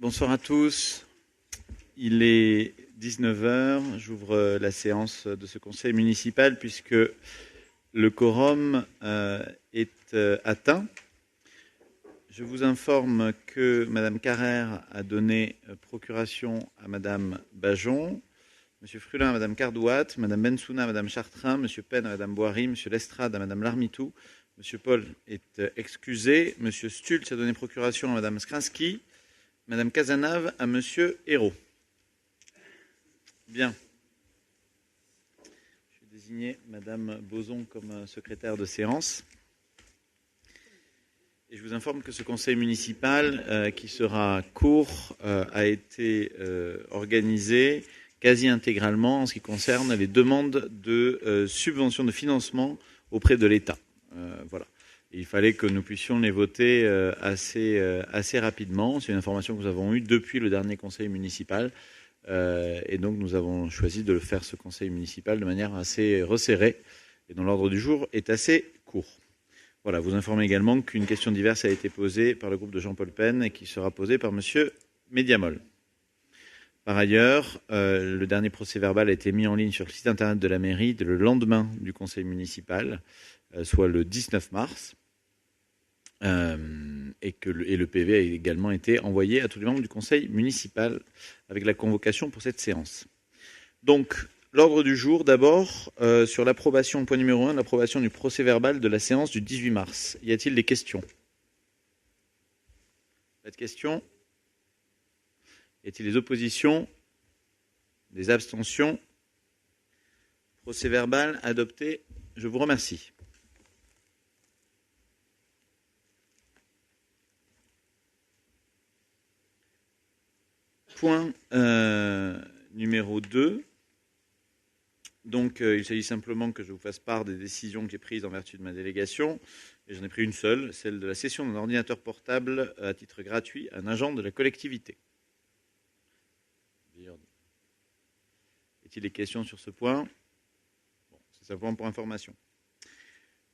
Bonsoir à tous. Il est 19 heures. J'ouvre la séance de ce conseil municipal puisque le quorum est atteint. Je vous informe que Madame Carrère a donné procuration à Madame Bajon, Monsieur Frulin à Madame Cardouat, Madame Bensouna à Madame Chartrain, Monsieur Penn à Madame Boiry, Monsieur Lestrade à Madame Larmitou, Monsieur Paul est excusé, Monsieur Stultz a donné procuration à Madame Skrinsky, Madame Cazenave à Monsieur Hérault. Bien. Je vais désigner Madame Boson comme secrétaire de séance. Et je vous informe que ce conseil municipal, qui sera court, a été organisé quasi intégralement en ce qui concerne les demandes de subventions de financement auprès de l'État. Voilà. Et il fallait que nous puissions les voter assez rapidement. C'est une information que nous avons eue depuis le dernier conseil municipal. Et donc nous avons choisi de faire ce conseil municipal de manière assez resserrée et dont l'ordre du jour est assez court. Voilà, vous informez également qu'une question diverse a été posée par le groupe de Jean-Paul Penn et qui sera posée par Monsieur Mediamol. Par ailleurs, le dernier procès-verbal a été mis en ligne sur le site internet de la mairie le lendemain du conseil municipal, soit le 19 mars, et le PV a également été envoyé à tous les membres du conseil municipal avec la convocation pour cette séance. Donc, l'ordre du jour, d'abord, sur l'approbation, point numéro 1, l'approbation du procès-verbal de la séance du 18 mars. Y a-t-il des questions? Pas de questions? Y a-t-il des oppositions? Des abstentions? Procès-verbal adopté. Je vous remercie. Point numéro 2. Donc, il s'agit simplement que je vous fasse part des décisions que j'ai prises en vertu de ma délégation. Et j'en ai pris une seule, celle de la cession d'un ordinateur portable à titre gratuit à un agent de la collectivité. Y a-t-il des questions sur ce point? Bon, c'est simplement pour information.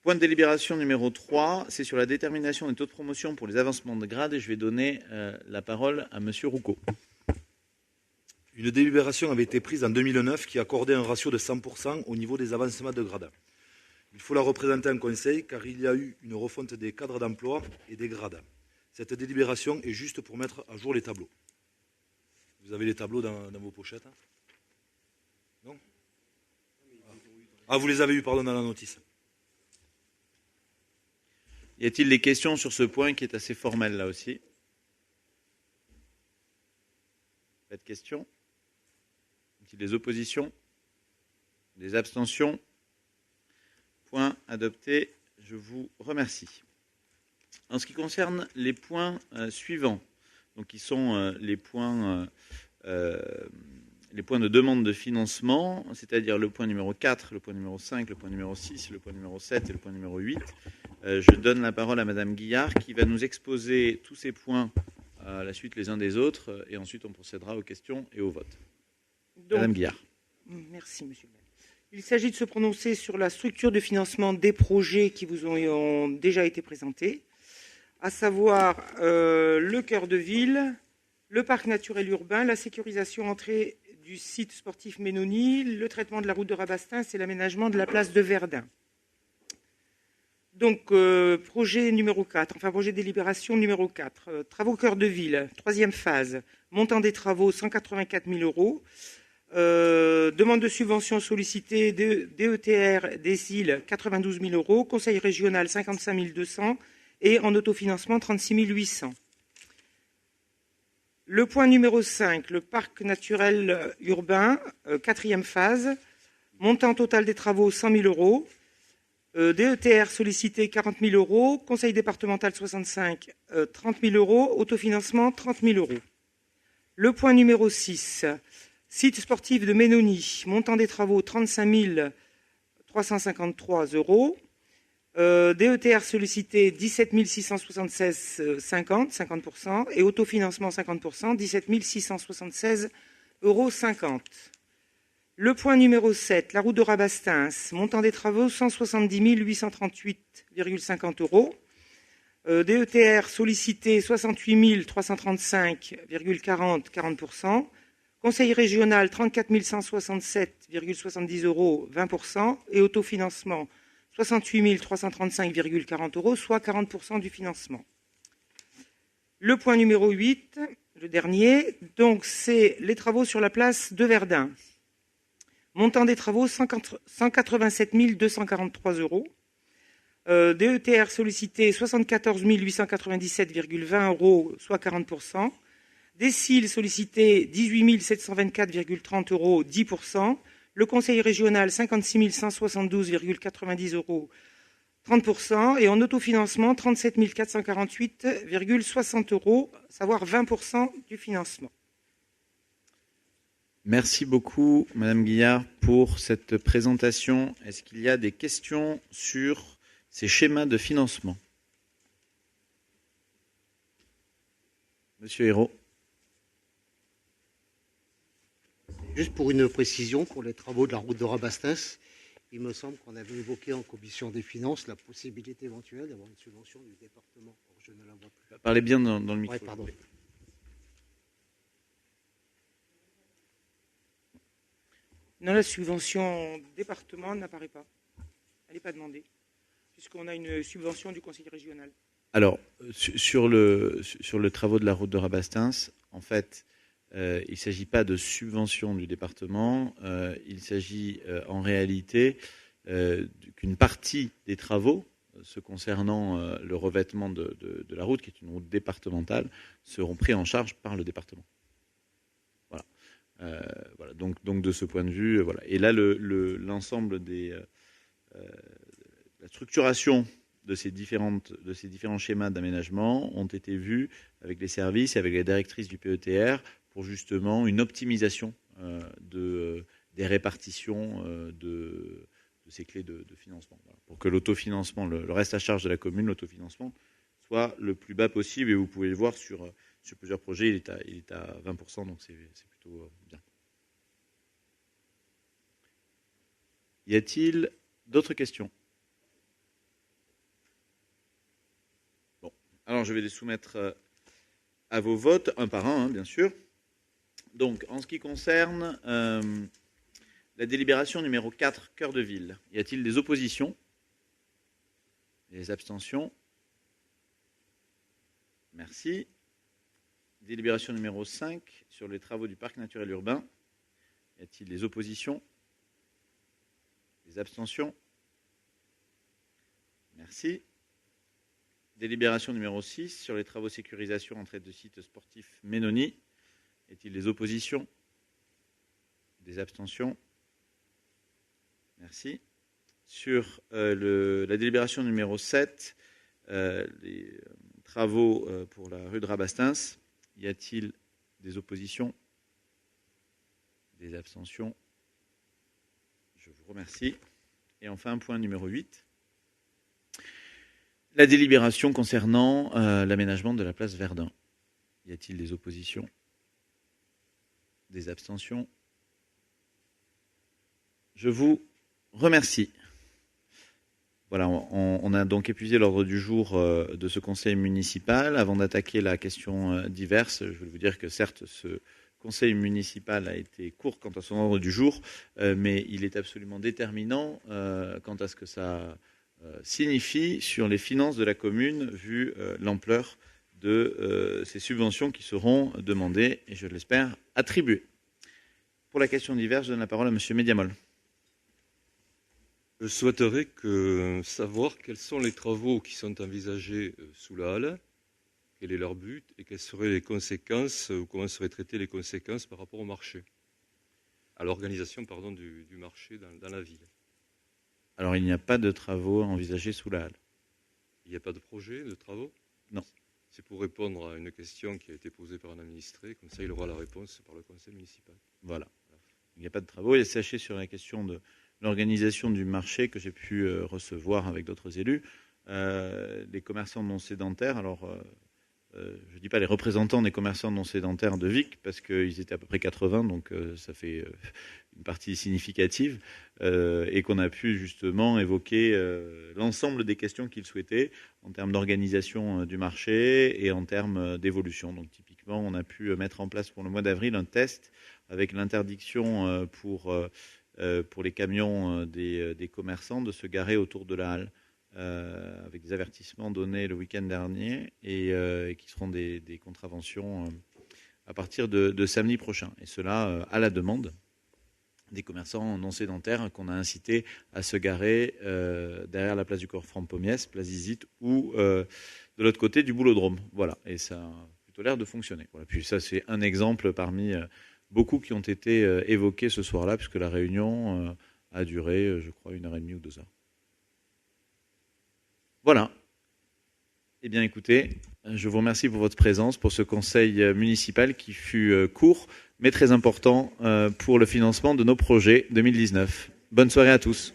Point de délibération numéro 3, c'est sur la détermination des taux de promotion pour les avancements de grade. Et je vais donner la parole à Monsieur Roucaud. Une délibération avait été prise en 2009 qui accordait un ratio de 100% au niveau des avancements de grade. Il faut la représenter en conseil car il y a eu une refonte des cadres d'emploi et des grades. Cette délibération est juste pour mettre à jour les tableaux. Vous avez les tableaux dans vos pochettes? Non? Ah, vous les avez eus, pardon, dans la notice. Y a-t-il des questions sur ce point qui est assez formel là aussi? Pas de questions? Y a-t-il des oppositions? Des abstentions? Point adopté. Je vous remercie. En ce qui concerne les points suivants, donc qui sont les points de demande de financement, c'est-à-dire le point numéro 4, le point numéro 5, le point numéro 6, le point numéro 7 et le point numéro 8. Je donne la parole à Madame Guillard qui va nous exposer tous ces points à la suite les uns des autres et ensuite on procédera aux questions et au vote. Donc, Madame Guillard. Merci, Monsieur le maire. Il s'agit de se prononcer sur la structure de financement des projets qui vous ont déjà été présentés, à savoir le cœur de ville, le parc naturel urbain, la sécurisation entrée du site sportif Ménoni, le traitement de la route de Rabastens et l'aménagement de la place de Verdun. Donc, projet numéro 4, enfin projet de délibération numéro 4, travaux cœur de ville, troisième phase, montant des travaux 184 000 €, demande de subvention sollicitée de DETR des îles 92 000 €, conseil régional 55 200 et en autofinancement 36 800. Le point numéro 5, le parc naturel urbain, quatrième phase, montant total des travaux 100 000 €, DETR sollicité 40 000 €, conseil départemental 65, 30 000 €, autofinancement 30 000 €. Le point numéro 6, site sportif de Ménoni, montant des travaux 35 353 €, DETR sollicité 17 676 50% et autofinancement 50%, 17 676,50 €. Le point numéro 7, la route de Rabastens, montant des travaux 170 838,50 €, DETR sollicité 68 335,40 40%. Conseil régional 34 167,70 €, 20%. Et autofinancement 68 335,40 €, soit 40% du financement. Le point numéro 8, le dernier, donc c'est les travaux sur la place de Verdun. Montant des travaux 187 243 €. DETR sollicité 74 897,20 €, soit 40%. Décile sollicité 18 724,30 €, 10%. Le Conseil régional 56 172,90 €, 30%. Et en autofinancement 37 448,60 €, savoir 20% du financement. Merci beaucoup, Madame Guillard, pour cette présentation. Est-ce qu'il y a des questions sur ces schémas de financement? Monsieur Hérault. Juste pour une précision, pour les travaux de la route de Rabastens, il me semble qu'on avait évoqué en commission des finances la possibilité éventuelle d'avoir une subvention du département. Or, je ne la vois plus. Parlez bien dans le micro. Ouais, pardon. Non, la subvention département n'apparaît pas. Elle n'est pas demandée, puisqu'on a une subvention du Conseil régional. Alors, sur le travaux de la route de Rabastens, en fait, il ne s'agit pas de subvention du département, il s'agit en réalité qu'une partie des travaux, ce concernant le revêtement de la route, qui est une route départementale, seront pris en charge par le département. Voilà. Donc de ce point de vue, voilà. Et là, l'ensemble la structuration de ces différents schémas d'aménagement ont été vus avec les services et avec les directrices du PETR pour justement une optimisation des répartitions de ces clés de financement. Voilà. Pour que l'autofinancement, le reste à charge de la commune, l'autofinancement, soit le plus bas possible. Et vous pouvez le voir sur plusieurs projets, il est à 20%, donc c'est plutôt bien. Y a-t-il d'autres questions? Bon, alors je vais les soumettre à vos votes, un par un, bien sûr. Donc, en ce qui concerne la délibération numéro 4, Cœur de Ville, y a-t-il des oppositions? Des abstentions? Merci. Délibération numéro 5, sur les travaux du parc naturel urbain. Y a-t-il des oppositions? Des abstentions? Merci. Délibération numéro 6, sur les travaux sécurisation entrée de site sportif Ménoni. Y a-t-il des oppositions? Des abstentions? Merci. Sur la délibération numéro 7, les travaux pour la rue de Rabastens, y a-t-il des oppositions? Des abstentions? Je vous remercie. Et enfin, point numéro 8. La délibération concernant l'aménagement de la place Verdun. Y a-t-il des oppositions? Des abstentions? Je vous remercie. Voilà, on a donc épuisé l'ordre du jour de ce conseil municipal. Avant d'attaquer la question diverse, je veux vous dire que certes, ce conseil municipal a été court quant à son ordre du jour, mais il est absolument déterminant quant à ce que ça signifie sur les finances de la commune, vu l'ampleur de ces subventions qui seront demandées et, je l'espère, attribuées. Pour la question diverse, je donne la parole à M. Mediamol. Je souhaiterais savoir quels sont les travaux qui sont envisagés sous la halle, quel est leur but et quelles seraient les conséquences, ou comment seraient traitées les conséquences par rapport au marché, à l'organisation du marché dans la ville. Alors, il n'y a pas de travaux envisagés sous la halle. Il n'y a pas de projet de travaux? Non. C'est pour répondre à une question qui a été posée par un administré, comme ça il aura la réponse par le conseil municipal. Voilà. Il n'y a pas de travaux. Et sachez sur la question de l'organisation du marché que j'ai pu recevoir avec d'autres élus, les commerçants non sédentaires, alors je ne dis pas les représentants des commerçants non sédentaires de Vic, parce qu'ils étaient à peu près 80, donc ça fait une partie significative, et qu'on a pu justement évoquer l'ensemble des questions qu'ils souhaitaient en termes d'organisation du marché et en termes d'évolution. Donc typiquement, on a pu mettre en place pour le mois d'avril un test avec l'interdiction pour les camions des commerçants de se garer autour de la halle, avec des avertissements donnés le week-end dernier et qui seront des contraventions à partir de samedi prochain. Et cela à la demande des commerçants non sédentaires qu'on a incités à se garer derrière la place du Corps-Franc-Pommiès, place Zizit, ou de l'autre côté du Boulodrome. Voilà, et ça a plutôt l'air de fonctionner. Voilà. Puis ça, c'est un exemple parmi beaucoup qui ont été évoqués ce soir-là, puisque la réunion a duré, je crois, 1h30 ou 2 heures. Voilà. Eh bien, écoutez, je vous remercie pour votre présence, pour ce conseil municipal qui fut court, mais très important pour le financement de nos projets 2019. Bonne soirée à tous.